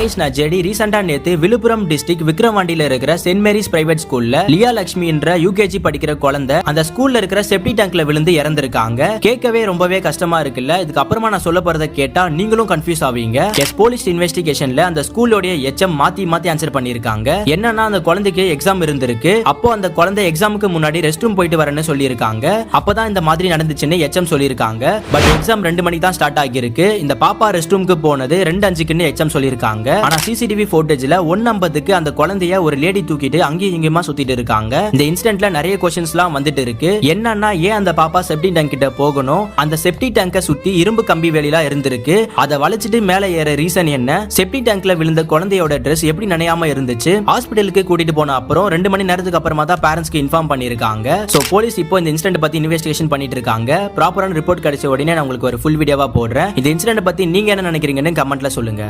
Guys, நான் JD. ரீசெண்டா நேத்து விழுப்புரம் டிஸ்ட்ரிக்ட் விக்ரவாண்டியில இருக்கிற சென்ட் மேரிஸ் பிரைவேட் ஸ்கூல்ல லியா லட்சுமி என்ற யூகேஜி படிக்கிற குழந்தை அந்த ஸ்கூல்ல இருக்கிற செப்டி டேங்க்ல விழுந்து இறந்திருக்காங்க. கேட்கவே ரொம்பவே கஷ்டமா இருக்குல்ல. இதுக்கு அப்புறமா நான் சொல்ல போறத கேட்டா நீங்களும் கன்ஃபியூஸ் ஆவீங்க. போலீஸ் இன்வெஸ்டிகேஷன்ல அந்த ஸ்கூலோட எச்எம் மாத்தி அன்சர் பண்ணிருக்காங்க. என்னன்னா அந்த குழந்தைக்கு எக்ஸாம் இருந்திருக்கு. அப்போ அந்த குழந்தை எக்ஸாமுக்கு முன்னாடி ரெஸ்ட் ரூம் போயிட்டு வரேன்னு சொல்லியிருக்காங்க. அப்பதான் இந்த மாதிரி நடந்துச்சுன்னு எச்எம் சொல்லியிருக்காங்க. பட் எக்ஸாம் 2 மணிக்கு தான் ஸ்டார்ட் ஆகிருக்கு. இந்த பாப்பா ரெஸ்ட் ரூமுக்கு போனது 2:05க்குன்னு எச்எம் சொல்லியிருக்காங்க. ஆனா சிசிடிவி ஃபுட்டேஜ்ல 1:50க்கு அந்த குழந்தைய ஒரு லேடி தூக்கிட்டு அங்கேயும் இங்கேயுமா சுத்திட்டு இருக்காங்க. இந்த இன்சிடென்ட்ல நிறைய क्वेश्चंसலாம் வந்துட்டு இருக்கு. என்னன்னா ஏன் அந்த பாப்பா செப்டி டேங்க் கிட்ட போகணும்? அந்த செப்டி டேங்கை சுத்தி இரும்பு கம்பி வேலிலாம் இருந்திருக்கு. அதை வளைச்சிட்டு மேலே ஏற ரீசன் என்ன? செப்டி டேங்க்ல விழுந்த குழந்தையோட ட்ரெஸ் எப்படி நனையாம இருந்துச்சு? ஹாஸ்பிடலுக்கு கூட்டிட்டு போன அப்புறம் 2 மணி நேரத்துக்கு அப்புறமா தான் பேரண்ட்ஸ்க்கு இன்ஃபார்ம் பண்ணிருக்காங்க. சோ போலீஸ் இப்போ இந்த இன்சிடென்ட் பத்தி இன்வெஸ்டிகேஷன் பண்ணிட்டு இருக்காங்க. ப்ராப்பரான ரிப்போர்ட் கிடைச்ச உடனே நான் உங்களுக்கு ஒரு ஃபுல் வீடியோவா போடுறேன். இந்த இன்சிடென்ட் பத்தி நீங்க என்ன நினைக்கிறீங்கன்னு கமெண்ட்ல சொல்லுங்க.